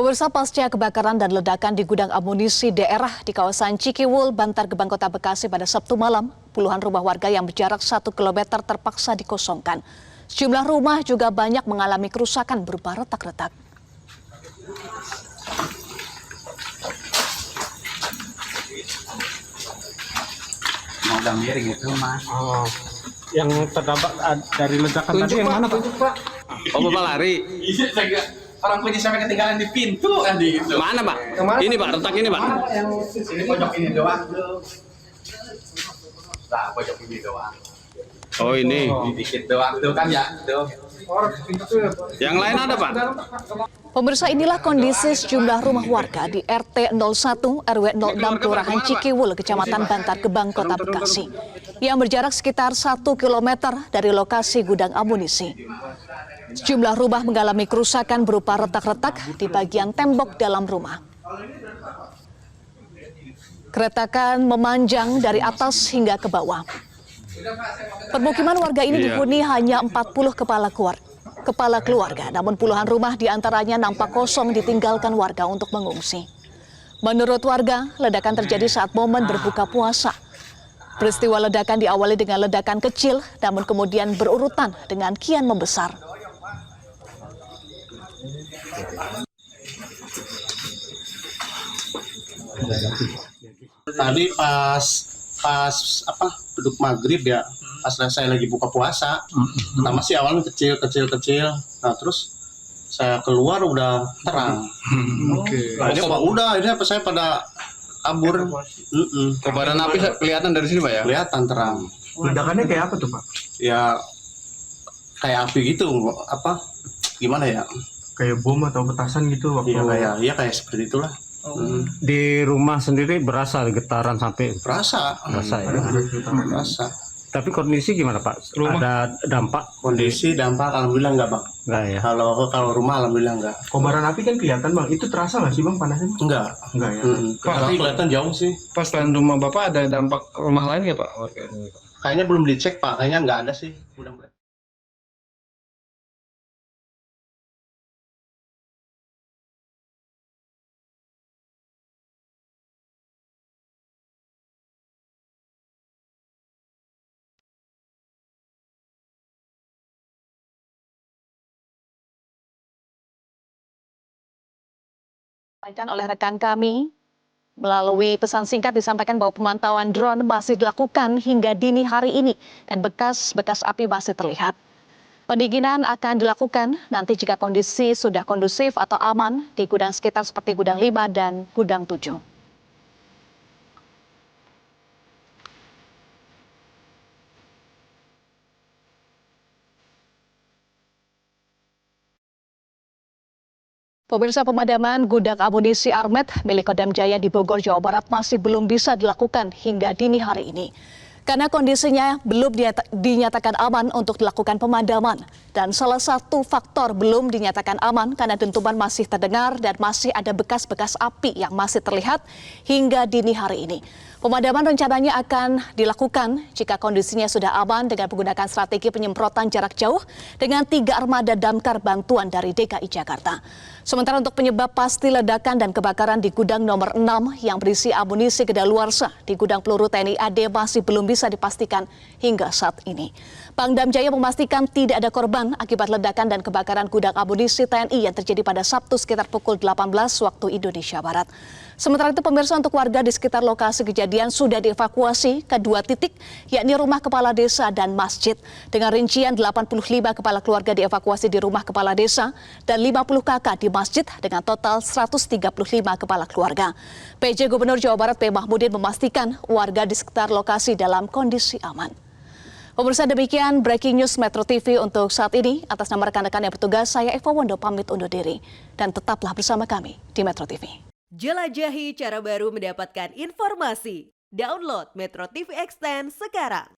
Pemirsa, pasca kebakaran dan ledakan di gudang amunisi daerah di kawasan Cikiwul, Bantar Gebang, Kota Bekasi pada Sabtu malam, puluhan rumah warga yang berjarak 1 kilometer terpaksa dikosongkan. Sejumlah rumah juga banyak mengalami kerusakan berupa retak-retak. Udah miring itu, Mas. Oh, yang terdampak dari ledakan tadi yang mana, Pak? Oh, Bapak lari. Iya, orang punya sampai ketinggalan di pintu kan di itu. Mana, Pak? Ini, Pak, retak ini, Pak. Yang sini pojok ini doang tuh. Nah, pojok ini doang. Oh, ini. Ini dikit doang tuh kan ya, tuh. Yang lain ada, Pak? Pemirsa, inilah kondisi sejumlah rumah warga di RT 01 RW 06 Kelurahan Cikiwul, Kecamatan Bantar Gebang, Kota Bekasi, yang berjarak sekitar 1 kilometer dari lokasi gudang amunisi. Sejumlah rumah mengalami kerusakan berupa retak-retak di bagian tembok dalam rumah. Keretakan memanjang dari atas hingga ke bawah. Permukiman warga ini dihuni hanya 40 kepala keluarga, namun puluhan rumah diantaranya nampak kosong ditinggalkan warga untuk mengungsi. Menurut warga, ledakan terjadi saat momen berbuka puasa. Peristiwa ledakan diawali dengan ledakan kecil, namun kemudian berurutan dengan kian membesar. Tadi pas beduk maghrib ya, pas saya lagi buka puasa, pertama sih awalnya kecil, nah terus saya keluar udah terang. Ini apa saya pada kabur. Kobaran api kelihatan dari sini, Pak, ya? Kelihatan terang. Ledakannya kayak apa tuh, Pak? Ya kayak api gitu, gimana ya? Kayak bom atau petasan gitu waktu? Iya kayak seperti itulah. Di rumah sendiri berasa getaran sampai Rasa ya. Rasa. Tapi kondisi gimana, Pak? Ada dampak? Kondisi dampak alhamdulillah enggak, Bang. Enggak ya. Kalau rumah alhamdulillah enggak. Kobaran api kan kelihatan, Bang. Itu terasa nggak sih, Bang, panasnya? Enggak ya. Tapi kelihatan jauh sih. Pas selain rumah Bapak ada dampak rumah lain nggak, Pak? Kayaknya belum dicek, Pak. Kayaknya nggak ada sih. Mudah-mudahan. Oleh rekan kami, melalui pesan singkat disampaikan bahwa pemantauan drone masih dilakukan hingga dini hari ini dan bekas-bekas api masih terlihat. Pendinginan akan dilakukan nanti jika kondisi sudah kondusif atau aman di gudang sekitar seperti gudang 5 dan gudang 7. Pemirsa, pemadaman gudang amunisi Armet milik Kodam Jaya di Bogor, Jawa Barat masih belum bisa dilakukan hingga dini hari ini. Karena kondisinya belum dinyatakan aman untuk dilakukan pemadaman. Dan salah satu faktor belum dinyatakan aman karena dentuman masih terdengar dan masih ada bekas-bekas api yang masih terlihat hingga dini hari ini. Pemadaman rencananya akan dilakukan jika kondisinya sudah aman dengan menggunakan strategi penyemprotan jarak jauh dengan 3 armada damkar bantuan dari DKI Jakarta. Sementara untuk penyebab pasti ledakan dan kebakaran di gudang nomor 6 yang berisi amunisi kedaluarsa di gudang peluru TNI AD masih belum bisa dipastikan hingga saat ini. Pangdam Jaya memastikan tidak ada korban akibat ledakan dan kebakaran gudang amunisi TNI yang terjadi pada Sabtu sekitar pukul 18 waktu Indonesia Barat. Sementara itu, pemirsa, untuk warga di sekitar lokasi kejadian sudah dievakuasi ke 2 titik, yakni rumah kepala desa dan masjid. Dengan rincian 85 kepala keluarga dievakuasi di rumah kepala desa dan 50 kakak di masjid dengan total 135 kepala keluarga. PJ Gubernur Jawa Barat P. Mahmudin memastikan warga di sekitar lokasi dalam kondisi aman. Pemirsa, demikian breaking news Metro TV untuk saat ini. Atas nama rekan-rekan yang bertugas, saya Eva Wondo pamit undur diri. Dan tetaplah bersama kami di Metro TV. Jelajahi cara baru mendapatkan informasi. Download Metro TV Extend sekarang.